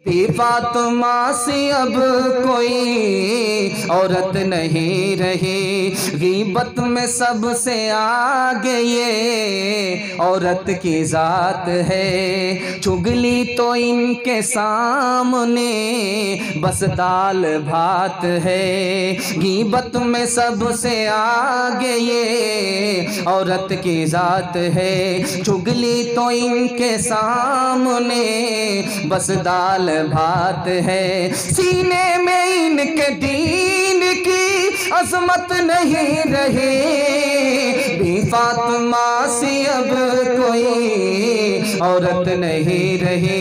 फातिमा सी अब कोई औरत नहीं रही, गीबत में सबसे आगे ये औरत की जात है। चुगली तो इनके सामने बस दाल भात है, गीबत में सबसे आगे ये औरत की जात है। चुगली तो इनके सामने बस दाल भात है, सीने में इनके दीन की अजमत नहीं रही, भी फातिमा सी अब कोई औरत नहीं रही।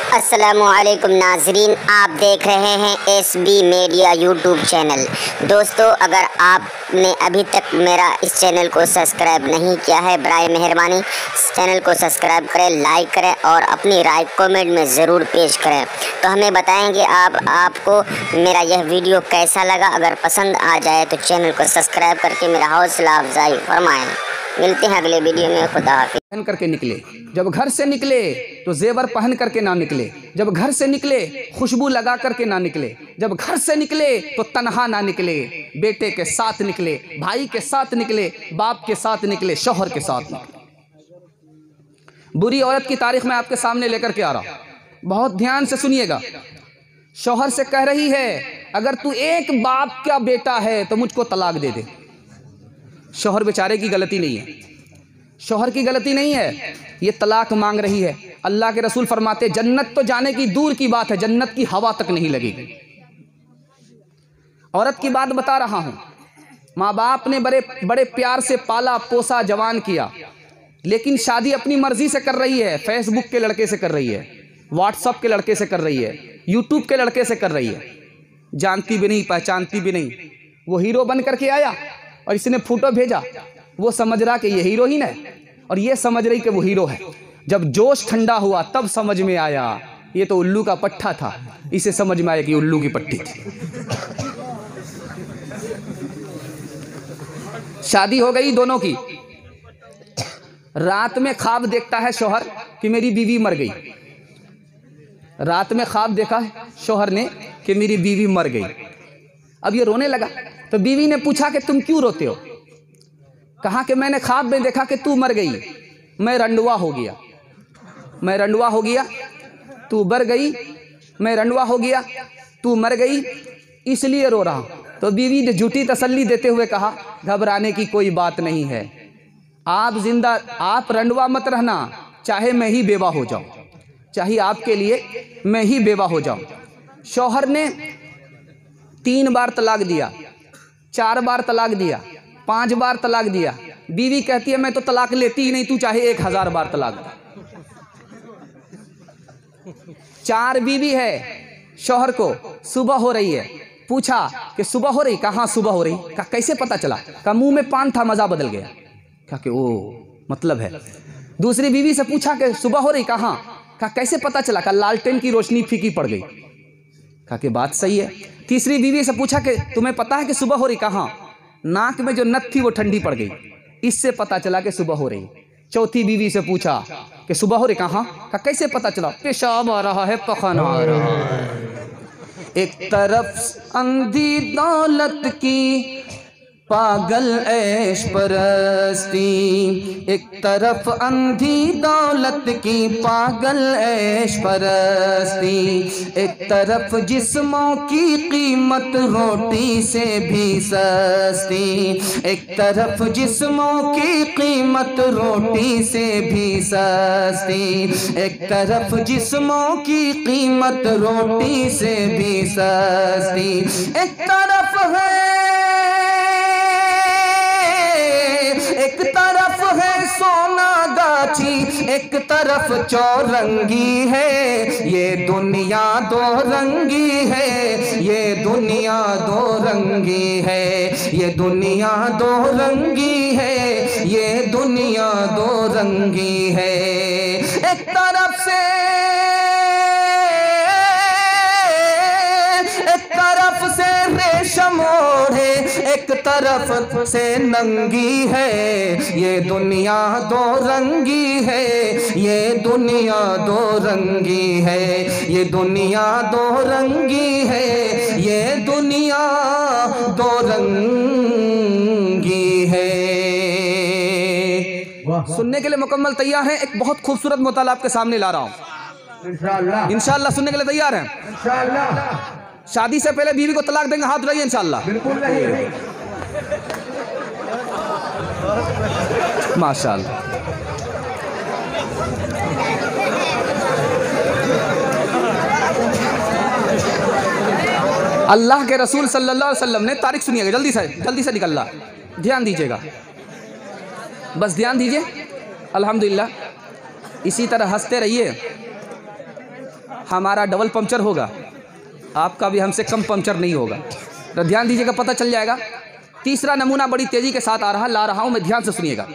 अस्सलामुअलैकुम नाजरीन, आप देख रहे हैं SB मीडिया यूट्यूब चैनल। दोस्तों, अगर आपने अभी तक मेरा इस चैनल को सब्सक्राइब नहीं किया है, बराए मेहरबानी इस चैनल को सब्सक्राइब करें, लाइक करें और अपनी राय कमेंट में ज़रूर पेश करें। तो हमें बताएंगे आपको मेरा यह वीडियो कैसा लगा। अगर पसंद आ जाए तो चैनल को सब्सक्राइब करके मेरा हौसला अफजाई फरमाएँ। मिलते हैं अगले वीडियो में। खुदा हाफिज़। पहन करके निकले, जब घर से निकले तो जेवर पहन करके ना निकले, जब घर से निकले खुशबू लगा करके ना निकले, जब घर से निकले तो तन्हा ना निकले, बेटे के साथ निकले, भाई के साथ निकले, बाप के साथ निकले, शौहर के साथ निकले। बुरी औरत की तारीख मैं आपके सामने लेकर के आ रहा हूं, बहुत ध्यान से सुनिएगा। शौहर से कह रही है, अगर तू एक बाप का बेटा है तो मुझको तलाक दे दे। शौहर बेचारे की गलती नहीं है, शौहर की गलती नहीं है, ये तलाक मांग रही है। अल्लाह के रसूल फरमाते, जन्नत तो जाने की दूर की बात है, जन्नत की हवा तक नहीं लगेगी। औरत की बात बता रहा हूं। माँ बाप ने बड़े बड़े प्यार से पाला पोसा जवान किया, लेकिन शादी अपनी मर्जी से कर रही है। फेसबुक के लड़के से कर रही है, व्हाट्सअप के लड़के से कर रही है, यूट्यूब के लड़के से कर रही है, जानती भी नहीं पहचानती भी नहीं। वो हीरो बन करके आया और इसने फोटो भेजा, वो समझ रहा कि ये हीरोइन है और ये समझ रही कि वो हीरो है। जब जोश ठंडा हुआ तब समझ में आया ये तो उल्लू का पट्टा था, इसे समझ में आया कि उल्लू की पट्टी थी। शादी हो गई दोनों की। रात में ख्वाब देखता है शौहर कि मेरी बीवी मर गई। रात में ख्वाब देखा शौहर ने कि मेरी बीवी मर गई। अब ये रोने लगा तो बीवी ने पूछा कि तुम क्यों रोते हो? कहा कि मैंने ख्वाब में देखा कि तू मर गई, मैं रंडवा हो गया, मैं रंडवा हो गया, तू बर गई, मैं रंडवा हो गया, तू मर गई, इसलिए रो रहा हूं। तो बीवी ने झूठी तसल्ली देते हुए कहा, घबराने की कोई बात नहीं है, आप जिंदा, आप रंडवा मत रहना, चाहे मैं ही बेवा हो जाऊं, चाहे आपके लिए मैं ही बेवा हो जाऊं। शौहर ने 3 बार तलाक दिया, 4 बार तलाक दिया, 5 बार तलाक दिया। बीवी कहती है मैं तो तलाक लेती ही नहीं, तू चाहे 1000 बार तलाक दे। 4 बीवी है शौहर को। सुबह हो रही है, पूछा कि सुबह हो रही? कहाँ सुबह हो रही? कहा कैसे पता चला? कहा मुंह में पान था, मजा बदल गया। कहा कि ओ मतलब है। दूसरी बीवी से पूछा कि सुबह हो रही? कहाँ? कहा कैसे पता चला? कहा लालटेन की रोशनी फीकी पड़ गई। कहा कि बात सही है। तीसरी बीवी से पूछा कि तुम्हें पता है कि सुबह हो रही? कहाँ? नाक में जो नथ थी वो ठंडी पड़ गई, इससे पता चला कि सुबह हो रही। चौथी बीवी से पूछा कि सुबह हो रही? कहाँ? कहा कैसे पता चला? पेशाब आ रहा है, पखाना आ रहा है। एक तरफ अंधी दौलत की पागल ऐश परस्ती, एक तरफ अंधी दौलत की पागल ऐश परस्ती, एक तरफ जिस्मों की कीमत रोटी से भी सस्ती, एक तरफ जिस्मों की कीमत रोटी से भी सस्ती, एक तरफ जिस्मों की कीमत रोटी से भी सस्ती। एक तरफ है, एक तरफ है सोना गाछी, एक तरफ चौरंगी है, ये दुनिया दो रंगी है, ये दुनिया दो रंगी है, ये दुनिया दो रंगी है, ये दुनिया दो रंगी है। एक तरफ से, एक तरफ से रेशम ओढ़े, एक तरफ से नंगी है, ये दुनिया दो रंगी है, ये दुनिया दो रंगी है, ये दुनिया दो रंगी है, ये दुनिया दो रंगी है। सुनने के लिए मुकम्मल तैयार हैं? एक बहुत खूबसूरत मुताला आपके सामने ला रहा हूं, इंशाअल्लाह सुनने के लिए तैयार हैं? इंशाअल्लाह। शादी से पहले बीवी को तलाक देंगे, हाथ उठाइए। इंशाअल्लाह। बिल्कुल नहीं। माशाअल्लाह। अल्लाह के रसूल सल्लल्लाहु अलैहि वसल्लम ने, तारीख सुनिएगा, जल्दी से निकलना, ध्यान दीजिएगा, बस ध्यान दीजिए। अल्हम्दुलिल्लाह, इसी तरह हंसते रहिए, हमारा डबल पंक्चर होगा, आपका भी हमसे कम पंक्चर नहीं होगा। तो ध्यान दीजिएगा, पता चल जाएगा। तीसरा नमूना बड़ी तेजी के साथ ला रहा हूं मैं, ध्यान से सुनिएगा।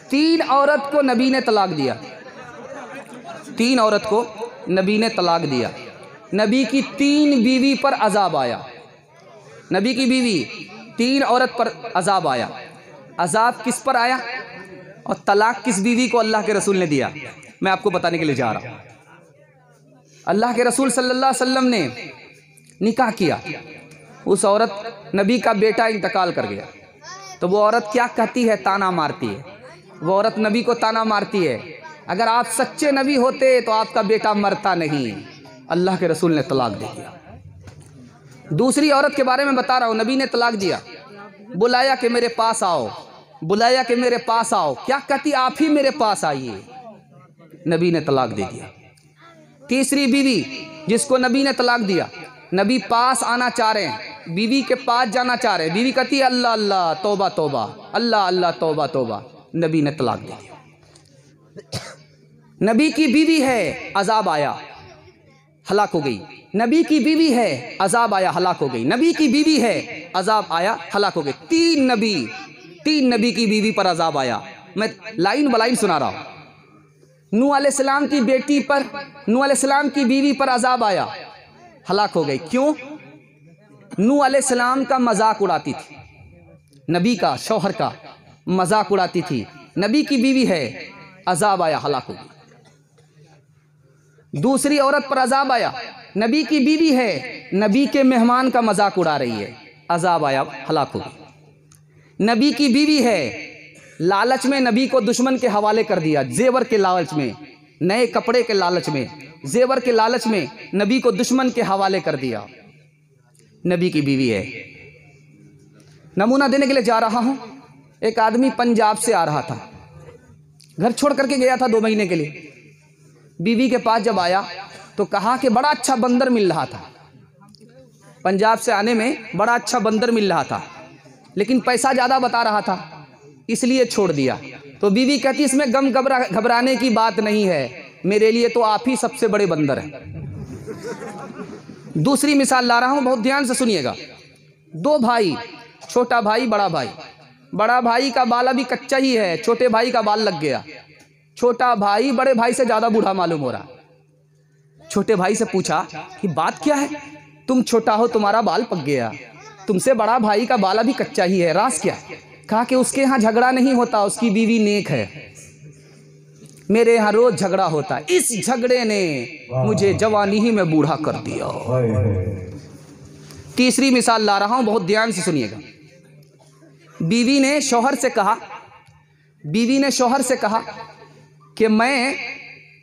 3 औरत को नबी ने तलाक दिया, 3 औरत को नबी ने तलाक दिया। नबी की 3 बीवी पर अजाब आया, नबी की बीवी 3 औरत पर अजाब आया। अजाब किस पर आया और तलाक किस बीवी को अल्लाह के रसूल ने दिया, मैं आपको बताने के लिए जा रहा हूँ। अल्लाह के रसूल सल्लल्लाहु अलैहि वसल्लम ने निकाह किया, उस औरत, नबी का बेटा इंतकाल कर गया, तो वो औरत क्या कहती है? ताना मारती है। वो औरत नबी को ताना मारती है, अगर आप सच्चे नबी होते तो आपका बेटा मरता नहीं। अल्लाह के रसूल ने तलाक दे दिया। दूसरी औरत के बारे में बता रहा हूँ, नबी ने तलाक दिया, बुलाया कि मेरे पास आओ, बुलाया कि मेरे पास आओ, क्या कहती? आप ही मेरे पास आइए। नबी ने तलाक दे दिया। तीसरी बीवी जिसको नबी ने तलाक दिया, नबी पास आना चाह रहे हैं, बीवी के पास जाना चाह रहे हैं, बीवी कहती है अल्लाह अल्लाह तौबा तौबा, अल्लाह अल्लाह तौबा तौबा, नबी ने तलाक दे दिया। नबी की बीवी है, अजाब आया, हलाक हो गई। नबी की बीवी है, अजाब आया, हलाक हो गई। नबी की बीवी है, अजाब आया, हलाक हो गई। 3 नबी की बीवी पर अजाब आया। मैं लाइन बलाइन सुना रहा हूँ। नूह अलैहिस्सलाम की बेटी पर, नूह अलैहिस्सलाम की बीवी पर अजाब आया, हलाक हो गई। क्यों? नूह अलैहिस्सलाम का मजाक उड़ाती थी, नबी का, शौहर का मजाक उड़ाती थी। नबी की बीवी है, अजाब आया, हलाक हो गई। दूसरी औरत पर अजाब आया, नबी की बीवी है, नबी के मेहमान का मजाक उड़ा रही है, अजाब आया, हलाक हो गई। नबी की बीवी है, लालच में नबी को दुश्मन के हवाले कर दिया, जेवर के लालच में, नए कपड़े के लालच में, जेवर के लालच में नबी को दुश्मन के हवाले कर दिया। नबी की बीवी है। नमूना देने के लिए जा रहा हूं। एक आदमी पंजाब से आ रहा था, घर छोड़ करके गया था 2 महीने के लिए। बीवी के पास जब आया तो कहा कि बड़ा अच्छा बंदर मिल रहा था, पंजाब से आने में बड़ा अच्छा बंदर मिल रहा था, लेकिन पैसा ज़्यादा बता रहा था, इसलिए छोड़ दिया। तो बीवी कहती इसमें गम घबराने की बात नहीं है, मेरे लिए तो आप ही सबसे बड़े बंदर हैं। दूसरी मिसाल ला रहा हूं, बहुत ध्यान से सुनिएगा। 2 भाई, छोटा भाई, बड़ा भाई। बड़ा भाई का बाल अभी कच्चा ही है, छोटे भाई का बाल लग गया। छोटा भाई बड़े भाई से ज़्यादा बूढ़ा मालूम हो रहा। छोटे भाई से पूछा कि बात क्या है, तुम छोटा हो, तुम्हारा बाल पक गया, तुमसे बड़ा भाई का बाल अभी कच्चा ही है, राज क्या? कहा कि उसके यहाँ झगड़ा नहीं होता, उसकी बीवी नेक है, मेरे यहाँ रोज झगड़ा होता है, इस झगड़े ने मुझे जवानी ही में बूढ़ा कर दिया। तीसरी मिसाल ला रहा हूं, बहुत ध्यान से सुनिएगा। बीवी ने शौहर से कहा कि मैं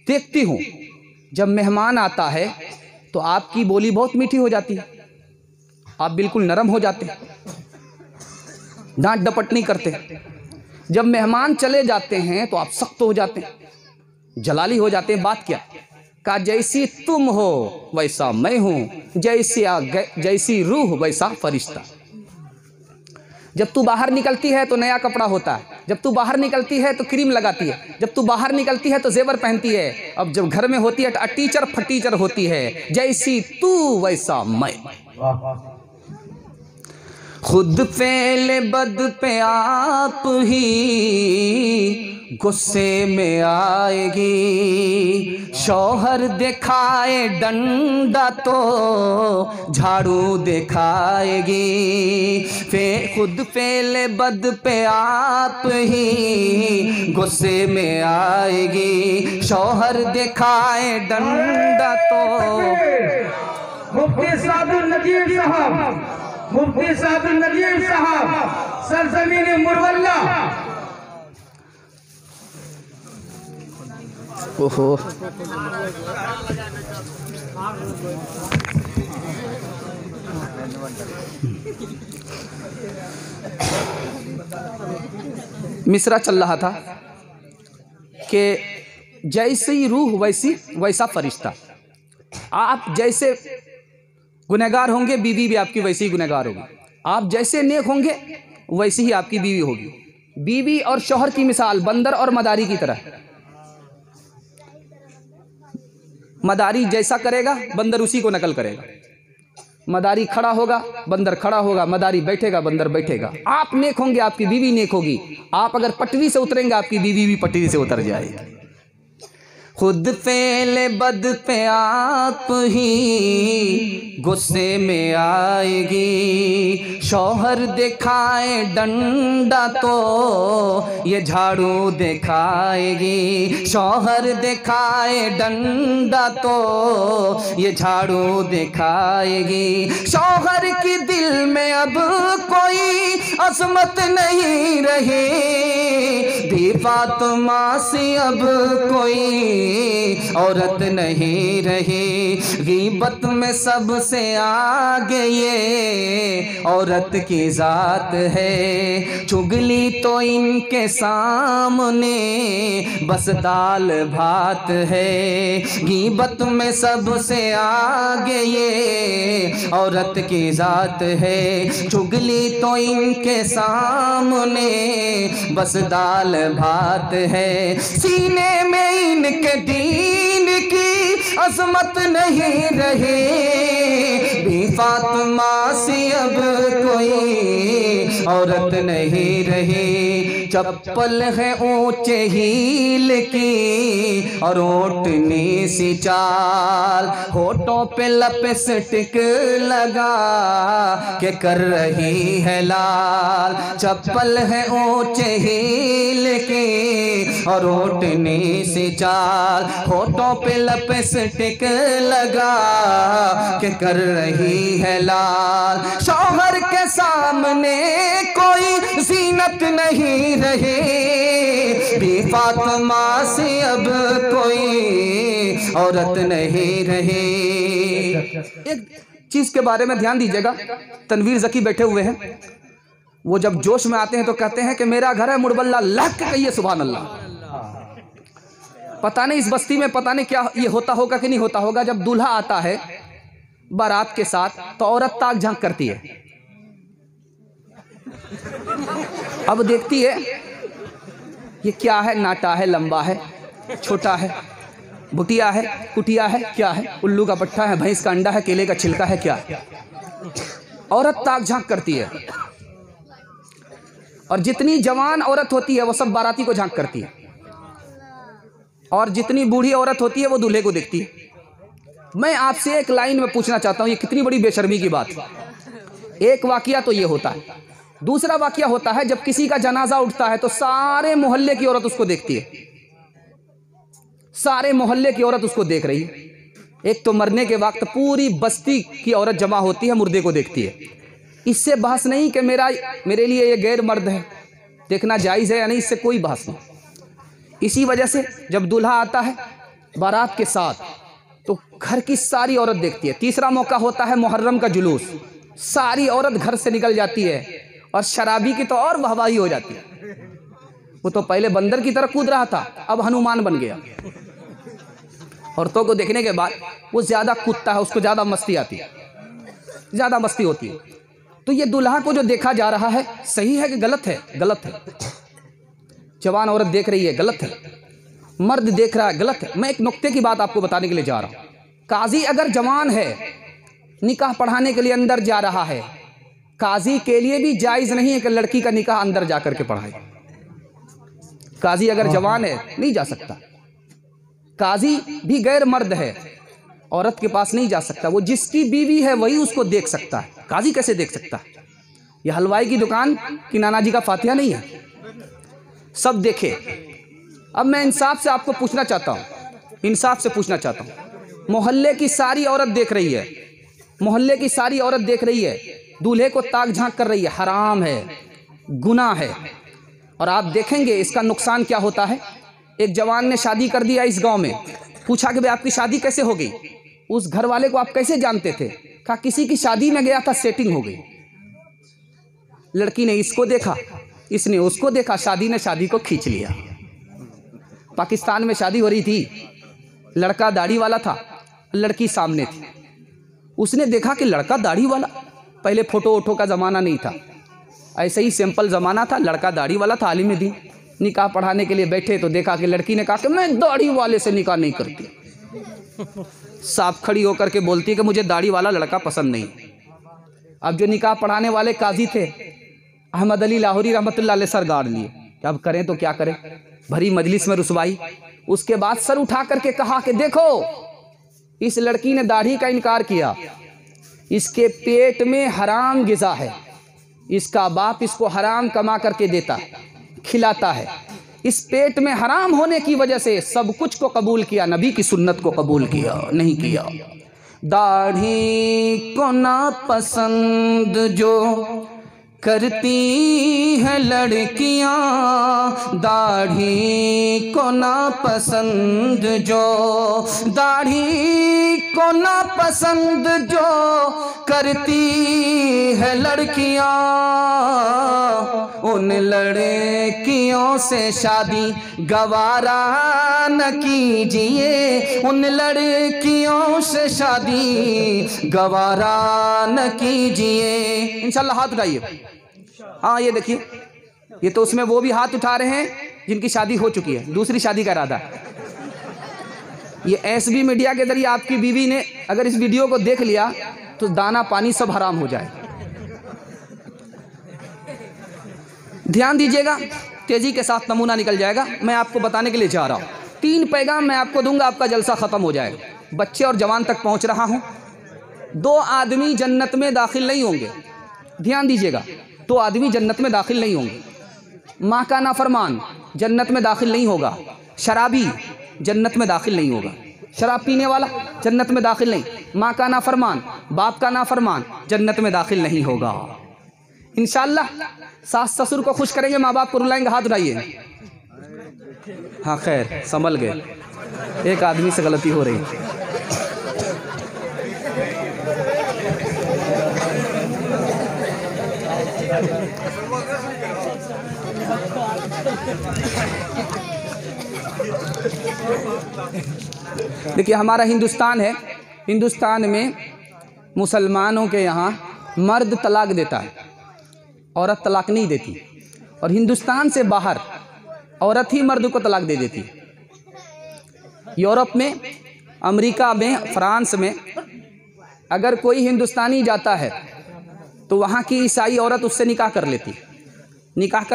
देखती हूं जब मेहमान आता है तो आपकी बोली बहुत मीठी हो जाती है, आप बिल्कुल नरम हो जाते हैं, डांट डपट नहीं करते। जब मेहमान चले जाते हैं तो आप सख्त हो जाते हैं, जलाली हो जाते हैं। बात क्या? कहा जैसी तुम हो वैसा मैं हूं, जैसी रूह वैसा फरिश्ता। जब तू बाहर निकलती है तो नया कपड़ा होता है, जब तू बाहर निकलती है तो क्रीम लगाती है, जब तू बाहर निकलती है तो जेवर पहनती है, अब जब घर में होती है तो टीचर फटीचर होती है। जैसी तू वैसा मैं। खुद फेल बद पे आप ही गुस्से में आएगी, शौहर दिखाए डंडा तो झाड़ू दिखाएगी। खुद फेल बद पे आप ही गुस्से में आएगी, शौहर दिखाए डंडा तो। मुफ्ती सादुल नजीब साहब, मुफ्ती सादुल नजीब साहब, सरजमीन मुरवल्ला। ओहो, मिसरा चल रहा था कि जैसी रूह वैसा फरिश्ता। आप जैसे गुनहगार होंगे, बीवी भी आपकी वैसी ही गुनहगार होगी। आप जैसे नेक होंगे वैसी ही आपकी बीवी होगी। बीवी और शौहर की मिसाल बंदर और मदारी की तरह। मदारी जैसा करेगा बंदर उसी को नकल करेगा। मदारी खड़ा होगा बंदर खड़ा होगा, मदारी बैठेगा बंदर बैठेगा। आप नेक होंगे आपकी बीवी नेक होगी। आप अगर पटरी से उतरेंगे आपकी बीवी भी पटरी से उतर जाएगी। खुद फेल बद पे आप ही गुस्से में आएगी, शौहर दिखाए डंडा तो ये झाड़ू दिखाएगी। शौहर दिखाए डंडा तो ये झाड़ू दिखाएगी। शौहर की दिल में अब कोई अजमत नहीं रही, भी फातिमा से अब कोई औरत नहीं रही। गीबत में सबसे आगे ये औरत की जात है, चुगली तो इनके सामने बस दाल भात है। गीबत में सबसे आगे ये औरत की जात है, चुगली तो इनके सामने बस दाल भात है। सीने में इनके दीन की अजमत नहीं रही, भी फातिमा से अब कोई औरत नहीं रही। चप्पल है ऊंचे हील की और ओटनी सी चाल, होठों पे लिपस्टिक लगा के कर रही है लाल। चप्पल है ऊंचे हील की और ओटनी सी चाल, होठों पे लिपस्टिक लगा के कर रही है लाल। शौहर के सामने कोई जीनत नहीं रही, भी फातिमा से अब कोई औरत नहीं रही। एक चीज के बारे में ध्यान दीजिएगा, तनवीर जकी बैठे हुए हैं, वो जब जोश में आते हैं तो कहते हैं कि मेरा घर है मुरबल्ला, लग के कहिए सुभान अल्लाह। पता नहीं इस बस्ती में पता नहीं क्या ये होता होगा कि नहीं होता होगा। जब दूल्हा आता है बारात के साथ तो औरत ताक झांक करती है। अब देखती है ये क्या है, नाटा है, लंबा है, छोटा है, भुटिया है, कुटिया है, क्या है, उल्लू का पट्टा है, भैंस का अंडा है, केले का छिलका है, क्या। औरत ताक झांक करती है। और जितनी जवान औरत होती है वो सब बाराती को झांक करती है, और जितनी बूढ़ी औरत होती है वो दूल्हे को देखती है। मैं आपसे एक लाइन में पूछना चाहता हूं, ये कितनी बड़ी बेशर्मी की बात है। एक वाकया तो ये होता है, दूसरा वाकया होता है जब किसी का जनाजा उठता है तो सारे मोहल्ले की औरत उसको देखती है, सारे मोहल्ले की औरत उसको देख रही है। एक तो मरने के वक्त पूरी बस्ती की औरत जमा होती है, मुर्दे को देखती है। इससे बहस नहीं कि मेरे लिए ये गैर मर्द है, देखना जायज़ है या नहीं, इससे कोई बहस नहीं। इसी वजह से जब दूल्हा आता है बारात के साथ तो घर की सारी औरत देखती है। तीसरा मौका होता है मुहर्रम का जुलूस, सारी औरत घर से निकल जाती है और शराबी की तो और वाहवाही हो जाती है। वो तो पहले बंदर की तरह कूद रहा था, अब हनुमान बन गया। औरतों को देखने के बाद वो ज़्यादा कूदता है, उसको ज़्यादा मस्ती आती है, ज़्यादा मस्ती होती है। तो ये दूल्हा को जो देखा जा रहा है सही है कि गलत है? गलत है। जवान औरत देख रही है, गलत है। मर्द देख रहा है, गलत है। मैं एक नुक्ते की बात आपको बताने के लिए जा रहा हूँ। काजी अगर जवान है, निकाह पढ़ाने के लिए अंदर जा रहा है, काजी के लिए भी जायज़ नहीं है कि लड़की का निकाह अंदर जाकर के पढ़ाए। काजी अगर जवान है नहीं जा सकता। काजी भी गैर मर्द है, औरत के पास नहीं जा सकता। वो जिसकी बीवी है वही उसको देख सकता है। काजी कैसे देख सकता है? ये हलवाई की दुकान कि नाना जी का फातिहा नहीं है, सब देखे। अब मैं इंसाफ से आपको पूछना चाहता हूँ, इंसाफ से पूछना चाहता हूँ, मोहल्ले की सारी औरत देख रही है, मोहल्ले की सारी औरत देख रही है, दूल्हे को ताक झांक कर रही है, हराम है, गुनाह है। और आप देखेंगे इसका नुकसान क्या होता है। एक जवान ने शादी कर दिया इस गांव में, पूछा कि भाई आपकी शादी कैसे हो गई? उस घर वाले को आप कैसे जानते थे? कहा किसी की शादी में गया था, सेटिंग हो गई। लड़की ने इसको देखा, इसने उसको देखा, शादी ने शादी को खींच लिया। पाकिस्तान में शादी हो रही थी, लड़का दाढ़ी वाला था, लड़की सामने थी। उसने देखा कि लड़का दाढ़ी वाला, पहले फोटो वोटो का ज़माना नहीं था, ऐसे ही सिंपल ज़माना था, लड़का दाढ़ी वाला था, आलिम दीन। निकाह पढ़ाने के लिए बैठे तो देखा कि लड़की ने कहा कि मैं दाढ़ी वाले से निकाह नहीं करती। साफ खड़ी होकर के बोलती है कि मुझे दाढ़ी वाला लड़का पसंद नहीं। अब जो निकाह पढ़ाने वाले काजी थे अहमद अली लाहौरी रहमतुल्लाह अलैह सर गाड़ लिए कि अब करें तो क्या करें, भरी मजलिस में रुसवाई। उसके बाद सर उठा करके कहा कि देखो इस लड़की ने दाढ़ी का इनकार किया, इसके पेट में हराम गिज़ा है, इसका बाप इसको हराम कमा करके देता खिलाता है, इस पेट में हराम होने की वजह से सब कुछ को कबूल किया, नबी की सुन्नत को कबूल किया नहीं किया। दाढ़ी को ना पसंद जो करती है लड़कियां, दाढ़ी को ना पसंद जो, दाढ़ी को ना पसंद जो करती है लड़कियां, उन लड़कियों से शादी गवारा न कीजिए, उन लड़कियों से शादी गवारा न कीजिए। इंशाल्लाह हाथ उठाइए। हाँ ये देखिए, ये तो उसमें वो भी हाथ उठा रहे हैं जिनकी शादी हो चुकी है, दूसरी शादी का इरादा है। ये एसबी मीडिया के जरिए आपकी बीवी ने अगर इस वीडियो को देख लिया तो दाना पानी सब हराम हो जाए। ध्यान दीजिएगा, तेजी के साथ नमूना निकल जाएगा। मैं आपको बताने के लिए जा रहा हूँ, 3 पैगाम मैं आपको दूंगा, आपका जलसा खत्म हो जाएगा। बच्चे और जवान तक पहुँच रहा हूँ। 2 आदमी जन्नत में दाखिल नहीं होंगे, ध्यान दीजिएगा, 2 आदमी जन्नत में दाखिल नहीं होंगे। माँ का नाफरमान जन्नत में दाखिल नहीं होगा, शराबी जन्नत में दाखिल नहीं होगा, शराब पीने वाला जन्नत में दाखिल नहीं, माँ का नाफरमान, बाप का नाफरमान जन्नत में दाखिल नहीं होगा। इंशाअल्लाह सास ससुर को खुश करेंगे, माँ बाप को रुलाएंगे, हाथ उठाइए। हाँ खैर संभल गए, एक आदमी से गलती हो रही। देखिए हमारा हिंदुस्तान है, हिंदुस्तान में मुसलमानों के यहाँ मर्द तलाक देता है, औरत तलाक नहीं देती। और हिंदुस्तान से बाहर औरत ही मर्द को तलाक दे देती है। यूरोप में, अमेरिका में, फ्रांस में अगर कोई हिंदुस्तानी जाता है तो वहाँ की ईसाई औरत उससे निकाह कर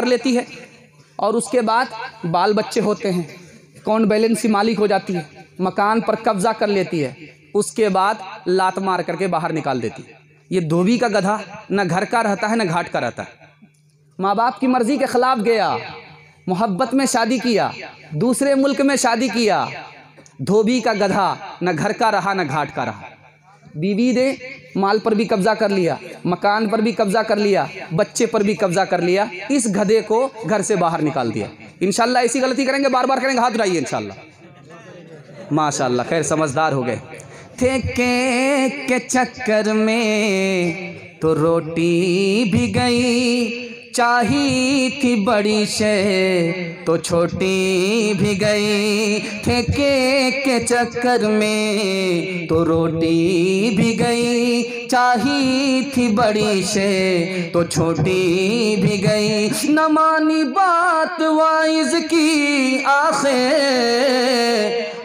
लेती है और उसके बाद बाल बच्चे होते हैं, अकाउंट बैलेंस की मालिक हो जाती है, मकान पर कब्जा कर लेती है, उसके बाद लात मार करके बाहर निकाल देती है। ये धोबी का गधा न घर का रहता है न घाट का रहता है। माँ बाप की मर्जी के खिलाफ गया, मोहब्बत में शादी किया, दूसरे मुल्क में शादी किया, धोबी का गधा न घर का रहा न घाट का रहा। बीवी ने माल पर भी कब्जा कर लिया, मकान पर भी कब्जा कर लिया, बच्चे पर भी कब्जा कर लिया, इस गधे को घर से बाहर निकाल दिया। इंशाल्लाह ऐसी गलती करेंगे, बार बार करेंगे, हाथ उठाइए इंशाल्लाह। माशाल्लाह, खैर समझदार हो गए। ठेके के चक्कर में तो रोटी भी गई, चाही थी बड़ी शे तो छोटी भी गई। ठेके के चक्कर में तो रोटी भी गई, चाही थी बड़ी शे तो छोटी भी गई। न मानी बात वाइज की आखिर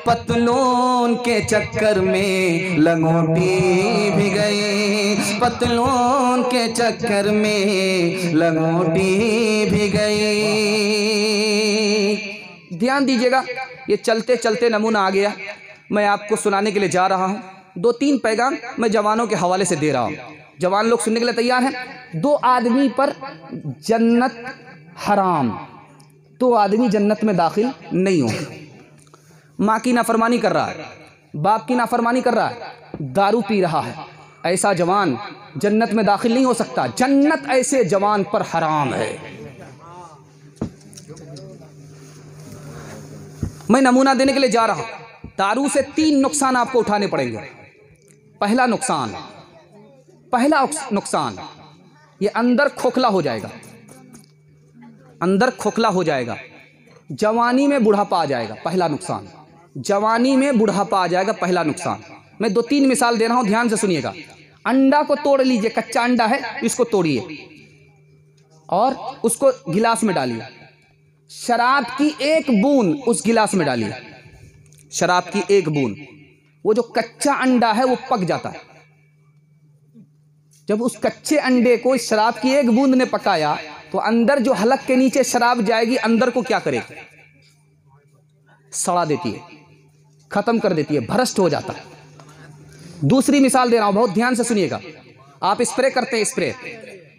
पतलून के चक्कर में लंगोटी भी गई, पतलून के चक्कर में लंगोटी भी गई। ध्यान दीजिएगा, ये चलते चलते नमूना आ गया, मैं आपको सुनाने के लिए जा रहा हूँ। 2-3 पैगाम मैं जवानों के हवाले से दे रहा हूँ, जवान लोग सुनने के लिए तैयार हैं। 2 आदमी पर जन्नत हराम, 2 आदमी जन्नत में दाखिल नहीं हो। माँ की नाफरमानी कर रहा है, बाप की नाफरमानी कर रहा है, दारू पी रहा है, ऐसा जवान जन्नत में दाखिल नहीं हो सकता। जन्नत ऐसे जवान पर हराम है। मैं नमूना देने के लिए जा रहा हूं। दारू से 3 नुकसान आपको उठाने पड़ेंगे। पहला नुकसान, ये अंदर खोखला हो जाएगा, अंदर खोखला हो जाएगा, जवानी में बुढ़ापा आ जाएगा। पहला नुकसान, जवानी में बुढ़ापा आ जाएगा, पहला नुकसान। मैं 2-3 मिसाल दे रहा हूं, ध्यान से सुनिएगा। अंडा को तोड़ लीजिए, कच्चा अंडा है, इसको तोड़िए और उसको गिलास में डालिए। शराब की 1 बूंद उस गिलास में डालिए, शराब की 1 बूंद। वो जो कच्चा अंडा है वो पक जाता है। जब उस कच्चे अंडे को इस शराब की 1 बूंद ने पकाया तो अंदर जो हलक के नीचे शराब जाएगी, अंदर को क्या करेगी? सड़ा देती है, खत्म कर देती है, भ्रष्ट हो जाता है। दूसरी मिसाल दे रहा हूं, बहुत ध्यान से सुनिएगा। आप स्प्रे करते हैं,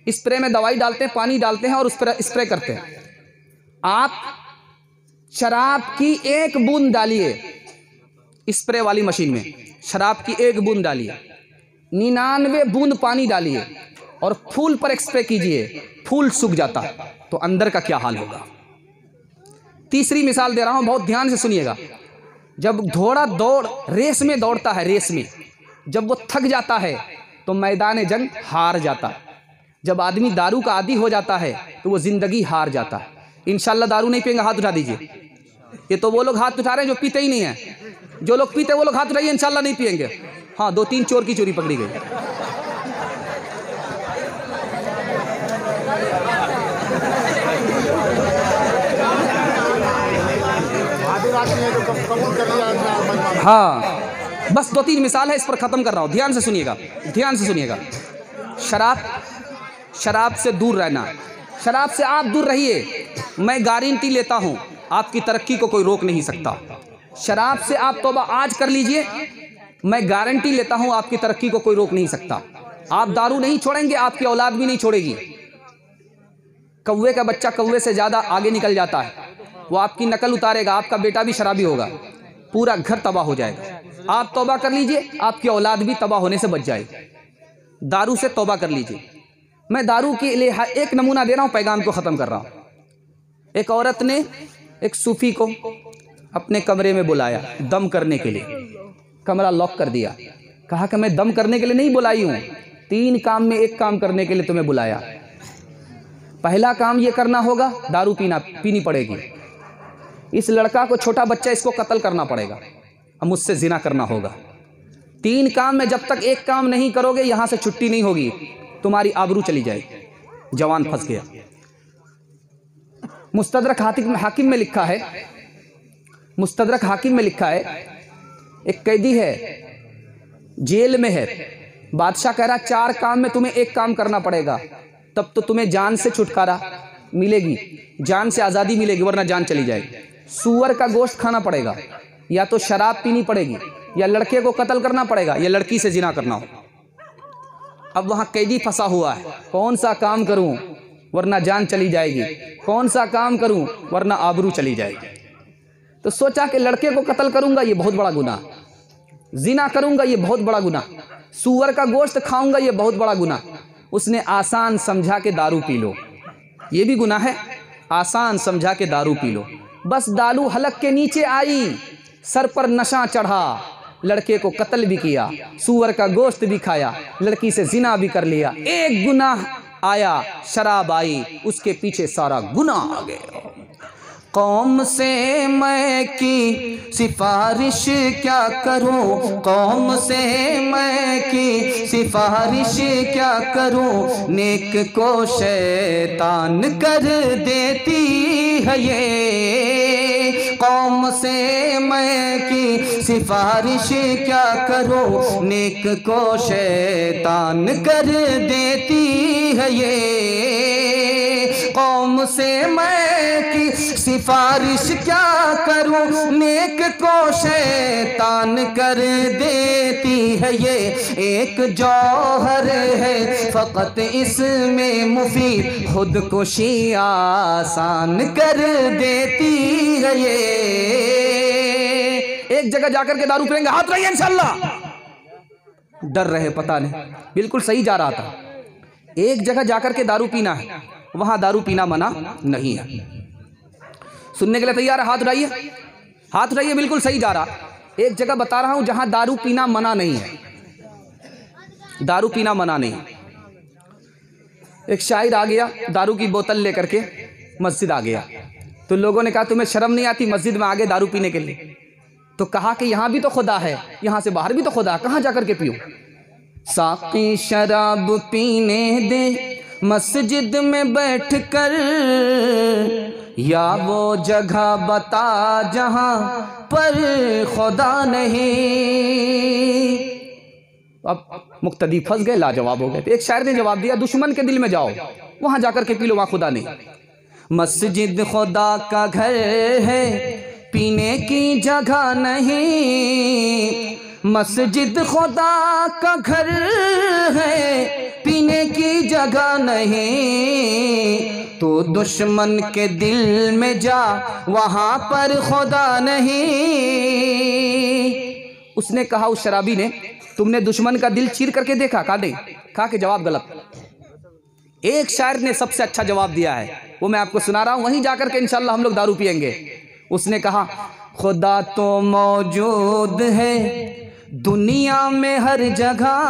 स्प्रे में दवाई डालते हैं, पानी डालते हैं और उस पर स्प्रे करते हैं। आप शराब की 1 बूंद डालिए स्प्रे वाली मशीन में, शराब की 1 बूंद डालिए, 99 बूंद पानी डालिए और फूल पर स्प्रे कीजिए, फूल सूख जाता है, तो अंदर का क्या हाल होगा? तीसरी मिसाल दे रहा हूं, बहुत ध्यान से सुनिएगा। जब घोड़ा रेस में दौड़ता है, रेस में जब वो थक जाता है तो मैदान जंग हार जाता है। जब आदमी दारू का आदी हो जाता है तो वो जिंदगी हार जाता है। इंशाल्लाह दारू नहीं पिएंगे, हाथ उठा दीजिए। ये तो वो लोग हाथ उठा रहे हैं जो पीते ही नहीं है, जो लोग पीते वो लोग हाथ उठाइए, इंशाल्लाह नहीं पिएंगे। हाँ, 2-3 चोर की चोरी पकड़ी गई। हाँ, बस 2-3 मिसाल है, इस पर ख़त्म कर रहा हूँ, ध्यान से सुनिएगा, ध्यान से सुनिएगा। शराब से दूर रहना, शराब से आप दूर रहिए। मैं गारंटी लेता हूँ आपकी तरक्की को कोई रोक नहीं सकता। शराब से आप तौबा आज कर लीजिए, मैं गारंटी लेता हूँ आपकी तरक्की को कोई रोक नहीं सकता। आप दारू नहीं छोड़ेंगे, आपकी औलाद भी नहीं छोड़ेगी। कौवे का बच्चा कौवे से ज़्यादा आगे निकल जाता है, वो आपकी नकल उतारेगा, आपका बेटा भी शराबी होगा, पूरा घर तबाह हो जाएगा। आप तौबा कर लीजिए, आपकी औलाद भी तबाह होने से बच जाएगी। दारू से तौबा कर लीजिए। मैं दारू के लिए एक नमूना दे रहा हूँ, पैगाम को ख़त्म कर रहा हूँ। एक औरत ने एक सूफी को अपने कमरे में बुलाया दम करने के लिए, कमरा लॉक कर दिया, कहा कि मैं दम करने के लिए नहीं बुलाई हूँ, 3 काम में 1 काम करने के लिए तुम्हें बुलाया। पहला काम ये करना होगा, दारू पीनी पड़ेगी। इस लड़का को, छोटा बच्चा, इसको कत्ल करना पड़ेगा और मुझसे जिना करना होगा। 3 काम में जब तक 1 काम नहीं करोगे, यहाँ से छुट्टी नहीं होगी, तुम्हारी आबरू चली जाएगी। जवान फंस गया। मुस्तदरक हाकिम में लिखा है, मुस्तदरक हाकिम में लिखा है, एक कैदी है, जेल में है, बादशाह कह रहा 4 काम में तुम्हें 1 काम करना पड़ेगा, तब तो तुम्हें जान से छुटकारा मिलेगी, जान से आज़ादी मिलेगी, वरना जान चली जाएगी। सूअर का गोश्त खाना पड़ेगा, या तो शराब पीनी पड़ेगी, या लड़के को कत्ल करना पड़ेगा, या लड़की से जिना करना हो। अब वहाँ कैदी फंसा हुआ है, कौन सा काम करूं वरना जान चली जाएगी, कौन सा काम करूं वरना आबरू चली जाएगी। तो सोचा कि लड़के को कत्ल करूंगा, ये बहुत बड़ा गुनाह, जिना करूंगा, ये बहुत बड़ा गुनाह, सूअर का गोश्त खाऊंगा, ये बहुत बड़ा गुनाह। उसने आसान समझा के दारू पी लो, ये भी गुनाह है, आसान समझा के दारू पी लो। बस दारू हलक के नीचे आई, सर पर नशा चढ़ा, लड़के को कत्ल भी किया, सूअर का गोश्त भी खाया, लड़की से जिना भी कर लिया। एक गुनाह आया, शराब आई, उसके पीछे सारा गुनाह आ गया। कौम से मैं की सिफारिश क्या करूं, कौम से मैं की सिफारिश क्या करूं, नेक को शैतान कर देती है ये। कौम से मैं की सिफारिश क्या करूं, नेक को शैतान कर देती है ये। कौम से मैं की सिफारिश क्या करूं, नेक को शैतान कर देती है ये। एक जौहर है फकत इसमें मुफीद, खुदकुशी आसान कर देती है ये। एक जगह जाकर के दारू पीएंगे, हाथ रहिए इंशाल्लाह। डर रहे पता नहीं, बिल्कुल सही जा रहा था। एक जगह जाकर के दारू पीना है, वहां दारू पीना मना नहीं है। सुनने के लिए तैयार है? हाथ उठाइए, हाथ उठाइए, बिल्कुल सही जा रहा। एक जगह बता रहा हूं जहां दारू पीना मना नहीं है, दारू पीना मना नहीं। एक शायर आ गया दारू की बोतल लेकर के मस्जिद आ गया, तो लोगों ने कहा तुम्हें शर्म नहीं आती मस्जिद में आ गए दारू पीने के लिए? तो कहा कि यहां भी तो खुदा है, यहां से बाहर भी तो खुदा, कहां जाकर के पियो। साकी शराब पीने दे मस्जिद में बैठकर, या वो जगह बता जहां पर खुदा नहीं। अब मुक्तदी फंस गए, लाजवाब हो गए। तो एक शायर ने जवाब दिया, दुश्मन के दिल में जाओ, वहां जाकर के पी लो, वहां खुदा नहीं। मस्जिद खुदा का घर है, पीने की जगह नहीं। मस्जिद खुदा का घर है, पीने की जगह नहीं। तो दुश्मन के दिल में जा, वहां पर खुदा नहीं। उसने कहा, उस शराबी ने, तुमने दुश्मन का दिल चीर करके देखा? कहा नहीं। कहा कि जवाब गलत। एक शायर ने सबसे अच्छा जवाब दिया है, वो मैं आपको सुना रहा हूं, वहीं जाकर के इंशाल्लाह हम लोग दारू पिएंगे। उसने कहा, खुदा तो मौजूद है दुनिया में हर जगह,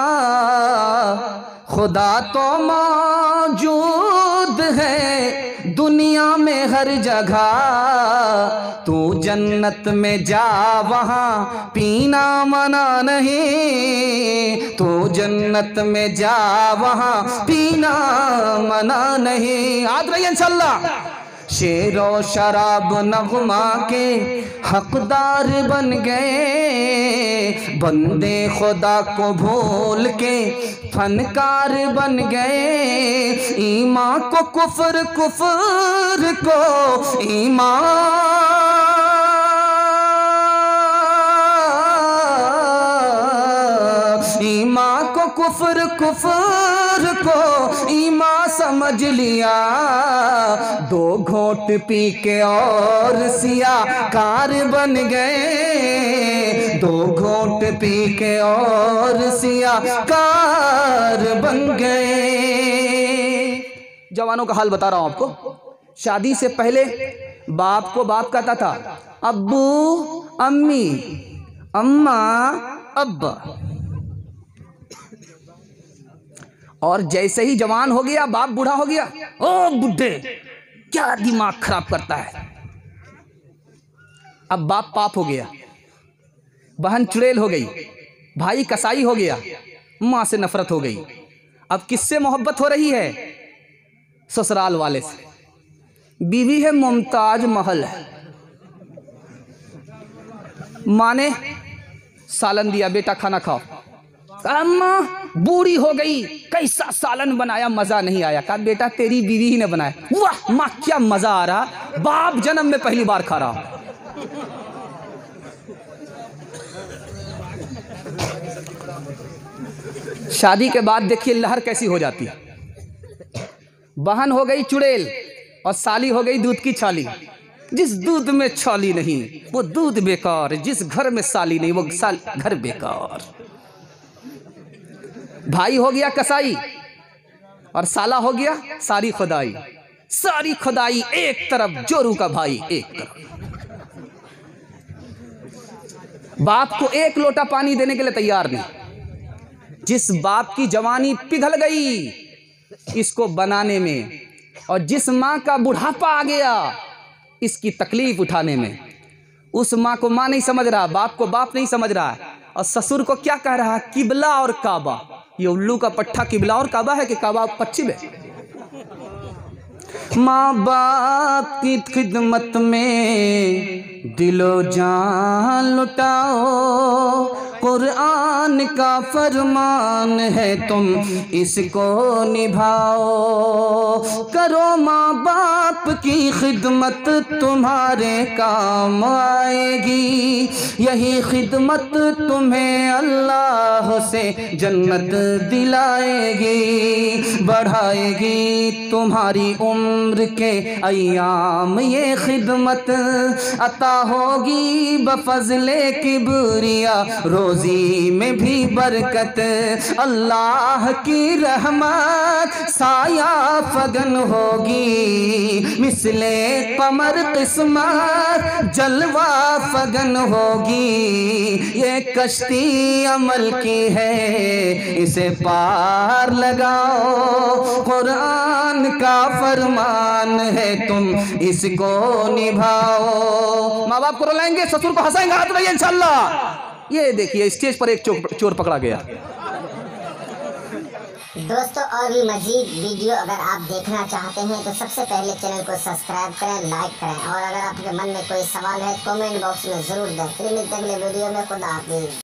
खुदा तो मौजूद है दुनिया में हर जगह। तू जन्नत में जा, वहाँ पीना मना नहीं। तू जन्नत में जा, वहाँ पीना मना नहीं। याद रहिए इंशाल्लाह। शेरो शराब नगमा के हकदार बन गए, बंदे खुदा को भूल के फनकार बन गए। ईमान को कुफर, कुफर को ईमान, ईमान को कुफर, कुफर को ईमान समझ लिया। दो घोट पी के और सिया कार बन गए। दो घोट पी के और सिया कार बन गए। जवानों का हाल बता रहा हूं आपको। शादी से पहले बाप को बाप कहता था, अब्बू अम्मी, अम्मा अब्बा। और जैसे ही जवान हो गया, बाप बूढ़ा हो गया, ओ बुढ़े क्या दिमाग खराब करता है। अब बाप पाप हो गया, बहन चुड़ैल हो गई, भाई कसाई हो गया, मां से नफरत हो गई। अब किससे मोहब्बत हो रही है? ससुराल वाले से। बीवी है मुमताज महल है, माँ ने सालन दिया, बेटा खाना खाओ। अम्मा बूढ़ी हो गई, कैसा सालन बनाया, मजा नहीं आया। कहा बेटा तेरी बीवी ही ने बनाया। वाह माँ क्या मजा आ रहा, बाप जन्म में पहली बार खा रहा। शादी के बाद देखिए लहर कैसी हो जाती है। बहन हो गई चुड़ैल और साली हो गई दूध की छाली। जिस दूध में छाली नहीं वो दूध बेकार, जिस घर में साली नहीं वो घर बेकार। भाई हो गया कसाई और साला हो गया सारी खुदाई। सारी खुदाई एक तरफ, जोरू का भाई एक तरफ। बाप को एक लोटा पानी देने के लिए तैयार नहीं। जिस बाप की जवानी पिघल गई इसको बनाने में, और जिस माँ का बुढ़ापा आ गया इसकी तकलीफ उठाने में, उस माँ को माँ नहीं समझ रहा, बाप को बाप नहीं समझ रहा, और ससुर को क्या कह रहा है, किबला और काबा। ये उल्लू का पट्टा किबला और काबा है कि काबा पश्चिम है। माँ बाप की खिदमत में दिलो जान लुटाओ, कुरान का फरमान है तुम इसको निभाओ। करो माँ बाप की खिदमत तुम्हारे काम आएगी, यही खिदमत तुम्हें अल्लाह से जन्नत दिलाएगी, बढ़ाएगी तुम्हारी उम्र के अय्याम ये खिदमत, अता होगी बफज़ले किबरिया रोज़ी में भी बरकत। अल्लाह की रहमत साया फगन होगी, मिसले कमर किस्मत जलवा फगन होगी। ये कश्ती अमल की है इसे पार लगाओ, कुरान का फरमान है तुम इसको निभाओ। माँ बाप को रुलाएंगे, ससुर को हंसाएंगे, हाथ उठाइए इंशाल्लाह। ये देखिए स्टेज पर एक चोर पकड़ा गया। दोस्तों और भी मजीद वीडियो अगर आप देखना चाहते हैं तो सबसे पहले चैनल को सब्सक्राइब करें, लाइक करें, और अगर आपके मन में कोई सवाल है कमेंट बॉक्स में ज़रूर दें। फिर मिलते हैं अगले वीडियो में। खुदा हाफिज़।